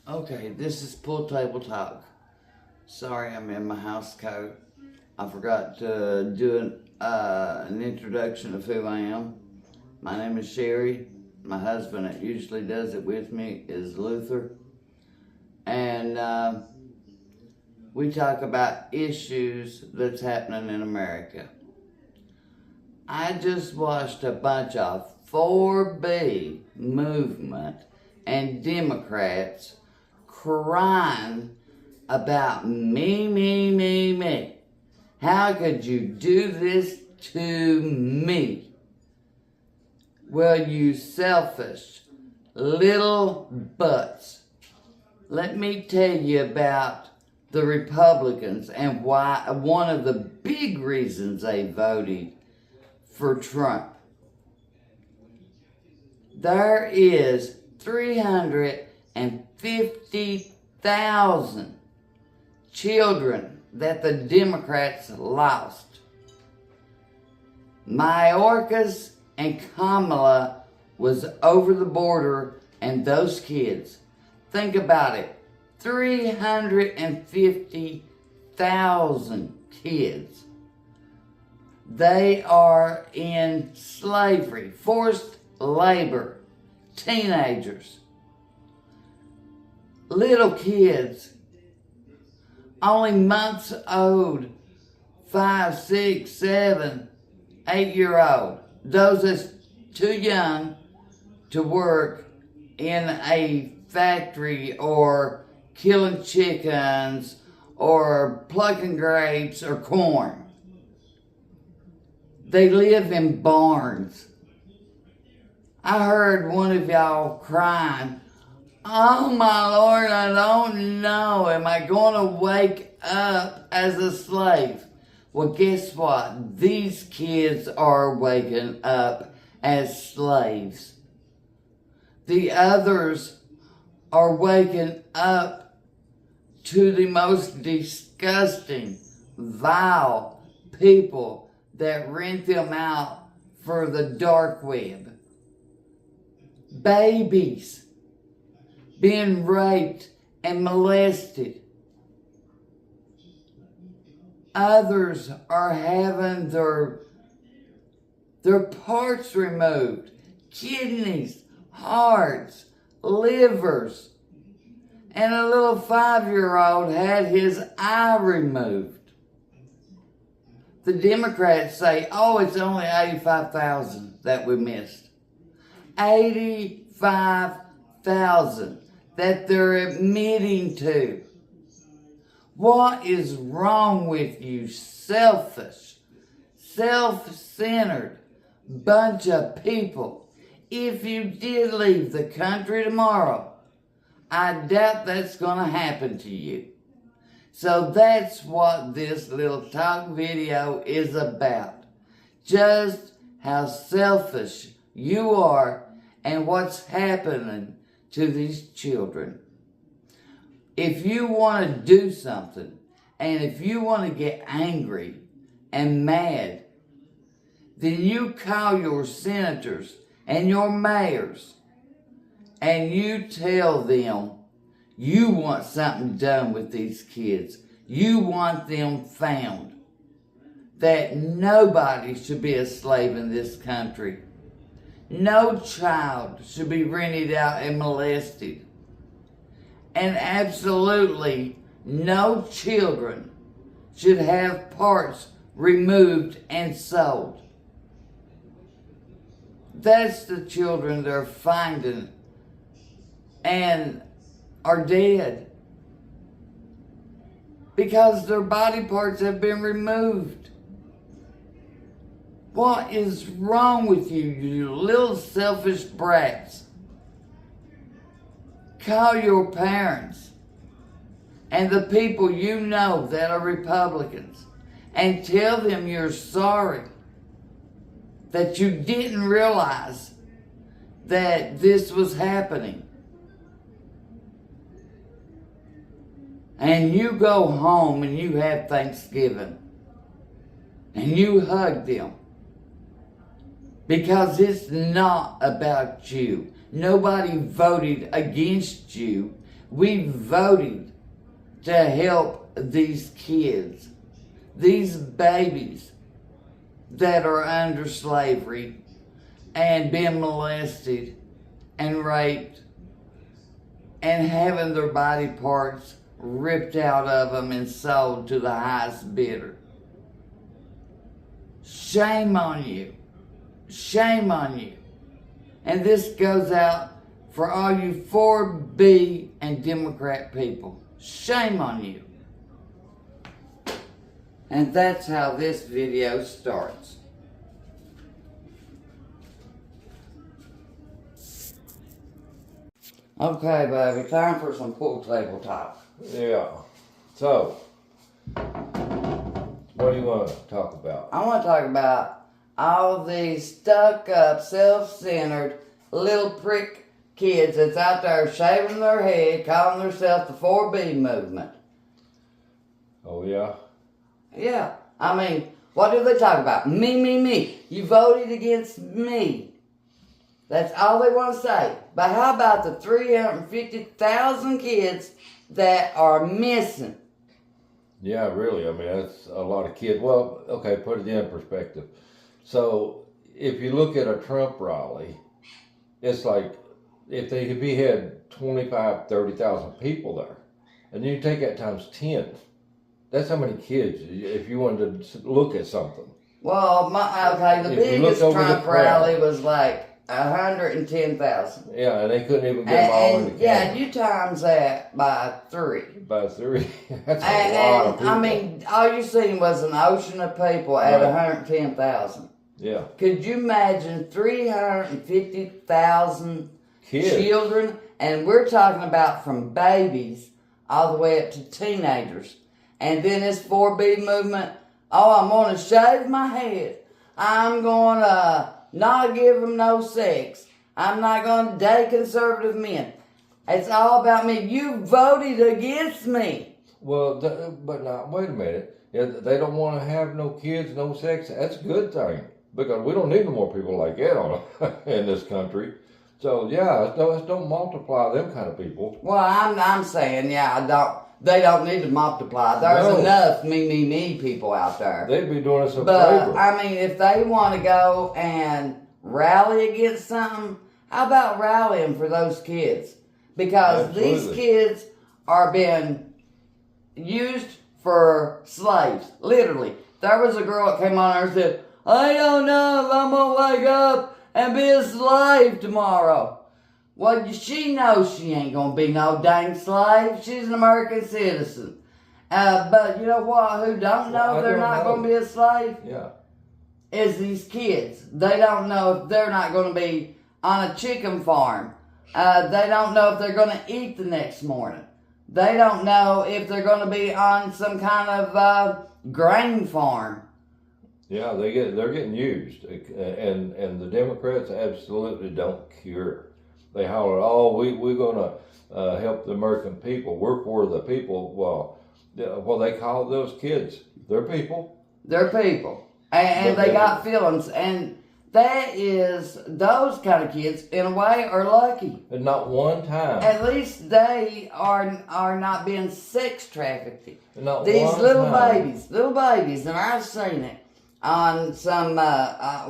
Okay, this is Pool Table Talk. Sorry, I'm in my house coat. I forgot to do an introduction of who I am. My name is Sherry. My husband that usually does it with me is Luther. And we talk about issues that's happening in America. I just watched a bunch of 4B movement and Democrats crying about me. How could you do this to me? Well, you selfish little butts. Let me tell you about the Republicans and why one of the big reasons they voted for Trump. There is 350,000 children that the Democrats lost. Mayorkas and Kamala was over the border, and those kids, think about it, 350,000 kids. They are in slavery, forced labor, teenagers, little kids, only months old, 5, 6, 7, 8-year-old. Those that's too young to work in a factory or killing chickens or plucking grapes or corn. They live in barns. I heard one of y'all crying, "Oh my Lord, I don't know. Am I going to wake up as a slave?" Well, guess what? These kids are waking up as slaves. The others are waking up to the most disgusting, vile people that rent them out for the dark web. Babies being raped and molested. Others are having their parts removed. Kidneys, hearts, livers. And a little 5-year-old had his eye removed. The Democrats say, oh, it's only 85,000 that we missed. 85,000 that they're admitting to. What is wrong with you, selfish, self-centered bunch of people? If you did leave the country tomorrow, I doubt that's going to happen to you. So that's what this little talk video is about. Just how selfish you are and what's happening to these children. If you want to do something, and if you want to get angry and mad, then you call your senators and your mayors, and you tell them you want something done with these kids. You want them found. That nobody should be a slave in this country. No child should be rented out and molested. And absolutely no children should have parts removed and sold. That's the children they're finding and are dead because their body parts have been removed. What is wrong with you, you little selfish brats? Call your parents and the people you know that are Republicans and tell them you're sorry that you didn't realize that this was happening. And you go home and you have Thanksgiving and you hug them because it's not about you. Nobody voted against you We voted to help these kids, these babies that are under slavery and being molested and raped and having their body parts ripped out of them and sold to the highest bidder. Shame on you. Shame on you. And this goes out for all you 4B and Democrat people. Shame on you. And that's how this video starts. Okay, baby, time for some pool table talk. Yeah. So, what do you want to talk about? I want to talk about all these stuck-up, self-centered, little prick kids that's out there shaving their head, calling themselves the 4B movement. Oh, yeah? Yeah. I mean, what do they talk about? Me, me, me. You voted against me. That's all they want to say. But how about the 350,000 kids that are missing? Yeah, really. I mean, that's a lot of kids. Well, okay, put it in perspective. So, if you look at a Trump rally, it's like if he had 25, 30,000 people there, and then you take that times 10, that's how many kids, if you wanted to look at something. Well, the biggest Trump rally was like 110,000. Yeah, and they couldn't even get them all in the yeah, you times that by 3. By 3. That's a lot of people. I mean, all you seen was an ocean of people at 110,000. Yeah. Could you imagine 350,000 children? And we're talking about from babies all the way up to teenagers. And then this 4B movement, I'm going to shave my head. I'm going to not give them no sex. I'm not going to date conservative men. It's all about me. You voted against me. Well, but now, wait a minute. Yeah, they don't want to have no kids, no sex. That's a good thing. Because we don't need no more people like that in this country. So, yeah, let's don't multiply them kind of people. Well, I'm saying, they don't need to multiply. There's enough me people out there. They'd be doing us a favor. But, I mean, if they want to go and rally against something, how about rallying for those kids? Because these kids are being used for slaves, literally. There was a girl that came on there and said, I don't know if I'm going to wake up and be a slave tomorrow. Well, she knows she ain't going to be no dang slave. She's an American citizen. But you know what? Who don't know they're not going to be a slave? Yeah. Is these kids. They don't know if they're not going to be on a chicken farm. They don't know if they're going to eat the next morning. They don't know if they're going to be on some kind of grain farm. Yeah, they're getting used, and the Democrats absolutely don't care. They holler, we're going to help the American people. We're for the people. Well, they call those kids their people. They're people, and they got feelings, and those kind of kids in a way are lucky. And not one time. At least they are not being sex trafficked. Not These one little time. babies, and I've seen it on some,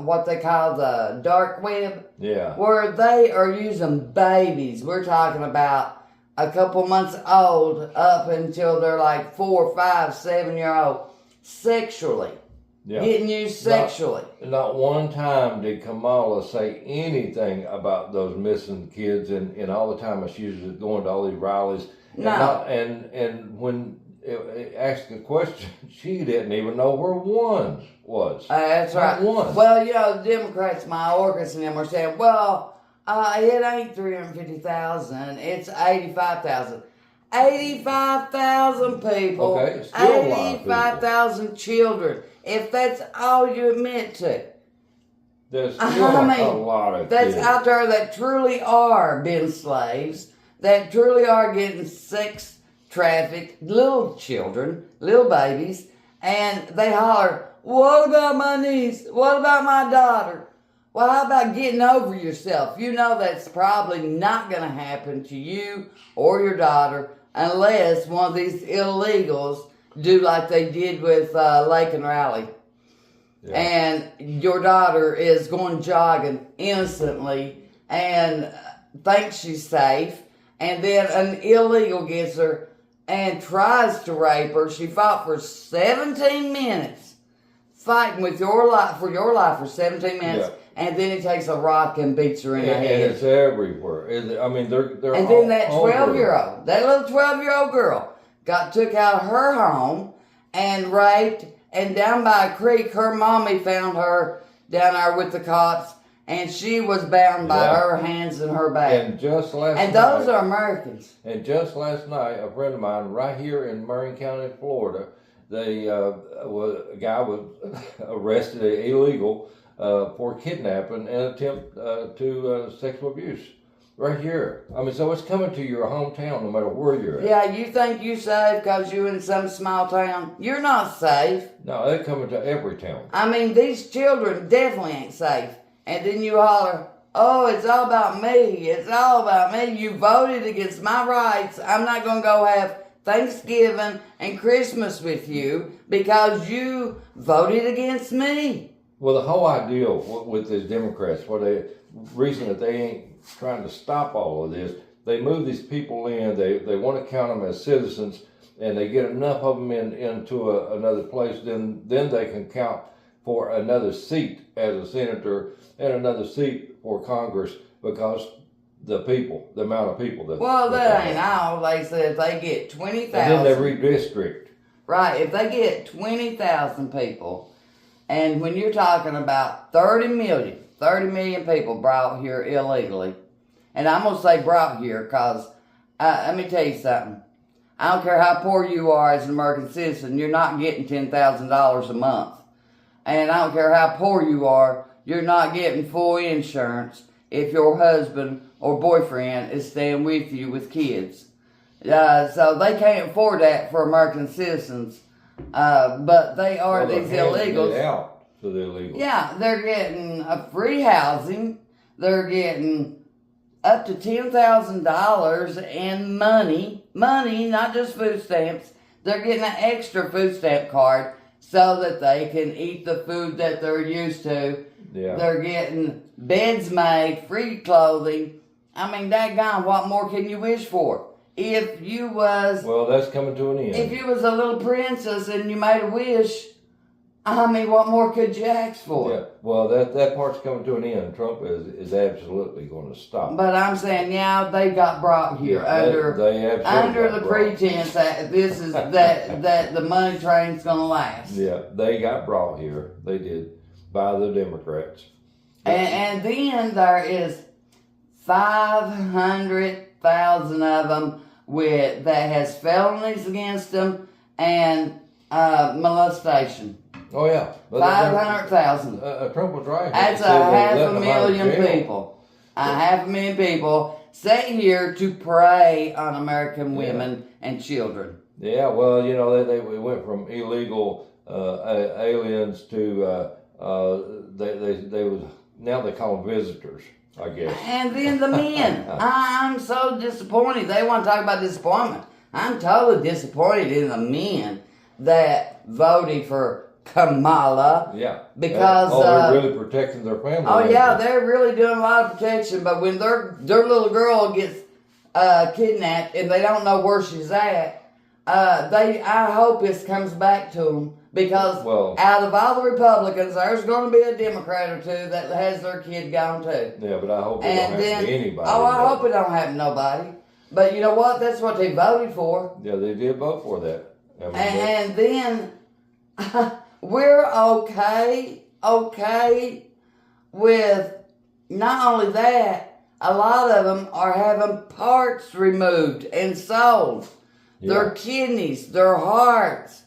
what they call the dark web. Yeah. Where they are using babies. We're talking about a couple months old up until they're like 4, 5, 7-year-old sexually. Yeah. Getting used sexually. Not one time did Kamala say anything about those missing kids in all the time she was going to all these rallies. No. And when asked a question, she didn't even know where one was. That's right. One. Well, the Democrats, Mayorkas and them are saying, well, it ain't 350,000, it's 85,000. 85,000 people. Okay, it's still a lot of people. 85,000 children. If that's all you admit to. There's still a lot of that's kids out there that truly are being slaves, that truly are getting sex trafficked, little children, little babies, and they holler, what about my niece? What about my daughter? Well, how about getting over yourself? You know that's probably not going to happen to you or your daughter unless one of these illegals do like they did with Lake and Raleigh. Yeah. And your daughter is going jogging innocently and thinks she's safe. And then an illegal gets her and tries to rape her. She fought for 17 minutes, fighting with your life for 17 minutes. Yeah. And then he takes a rock and beats her in the head. And it's everywhere. I mean, they're And all then that over. 12-year-old, that little 12-year-old girl took out of her home and raped, and down by a creek, her mommy found her down there with the cops, and she was bound by Yeah. her hands and her back. And just last And night, those are Americans. And just last night, a friend of mine right here in Marion County, Florida, a guy was arrested illegal for kidnapping and attempt to sexual abuse. Right here. I mean, so it's coming to your hometown no matter where you're at. Yeah, you think you safe because you in some small town? You're not safe. No, they're coming to every town. I mean, these children definitely ain't safe. And then you holler, oh, it's all about me. It's all about me. You voted against my rights. I'm not going to go have Thanksgiving and Christmas with you because you voted against me. Well, the whole idea with these Democrats, reason that they ain't trying to stop all of this, they move these people in, they want to count them as citizens, and they get enough of them into another place, then they can count for another seat as a senator and another seat for Congress because the amount of people that. Well, that ain't all. They said if they get 20,000. And then they redistrict. Right, if they get 20,000 people, and when you're talking about 30 million people brought here illegally, and I'm going to say brought here because, let me tell you something. I don't care how poor you are as an American citizen, you're not getting $10,000 a month. And I don't care how poor you are, you're not getting full insurance if your husband or boyfriend is staying with you with kids. So they can't afford that for American citizens. But they are these illegals. Get out to the illegals. Yeah, they're getting free housing. They're getting up to $10,000 in money, not just food stamps. They're getting an extra food stamp card so that they can eat the food that they're used to. Yeah. They're getting beds made, free clothing. I mean, daggone, what more can you wish for? If you was... Well, that's coming to an end. If you was a little princess and you made a wish, I mean, what more could you ask for? Yeah, well, that part's coming to an end. Trump is absolutely going to stop. But I'm saying, yeah, they got brought here they under the got brought. pretense that this is that the money train's gonna last. Yeah, they got brought here. They did by the Democrats. And then there is 500,000 of them that has felonies against them and molestation. Oh yeah, 500,000. Trump was right. That's He said they half let a them out of million jail. people. Half a million people sit here to prey on American women and children. Yeah, well, you know, they went from illegal aliens to they was now they call them visitors, I guess. And then the men. I'm so disappointed. They want to talk about disappointment. I'm totally disappointed in the men that voted for Kamala. Yeah. Because they're really protecting their family. oh yeah, they're really doing a lot of protection. But when their little girl gets kidnapped and they don't know where she's at, I hope this comes back to them. Because out of all the Republicans, there's going to be a Democrat or two that has their kid gone too. Yeah, but I hope it don't happen to anybody. Oh, I hope it don't happen to nobody. But you know what? That's what they voted for. Yeah, they did vote for that. I mean, And then we're okay with not only that, a lot of them are having parts removed and sold. Yeah. Their kidneys, their hearts.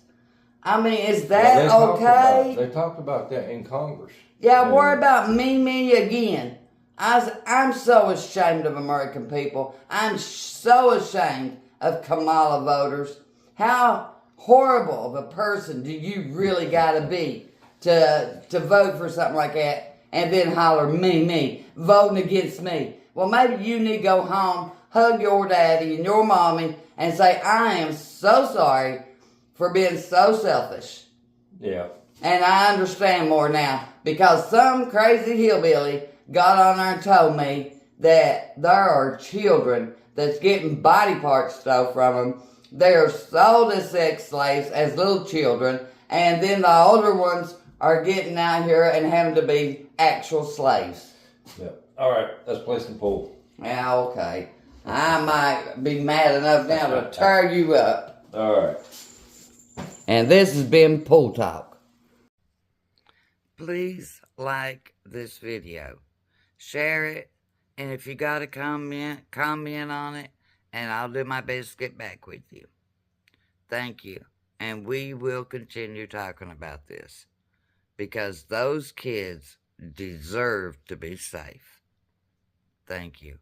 I mean, is that okay? They talked about that in Congress. Yeah, worry about me again. I'm so ashamed of American people. I'm so ashamed of Kamala voters. How horrible of a person do you really got to be to vote for something like that? and then holler, me, voting against me. Well, maybe you need to go home, hug your daddy and your mommy, and say, I am so sorry for being so selfish. Yeah. And I understand more now, because some crazy hillbilly got on there and told me that there are children that's getting body parts stolen from them. They are sold as sex slaves as little children, and then the older ones are getting out here and having to be actual slaves. Yeah. All right, let's play some pool. Yeah, okay. I might be mad enough now to tear you up. All right. And this has been Pool Talk. Please like this video. Share it. And if you got a comment on it. And I'll do my best to get back with you. Thank you. And we will continue talking about this. Because those kids deserve to be safe. Thank you.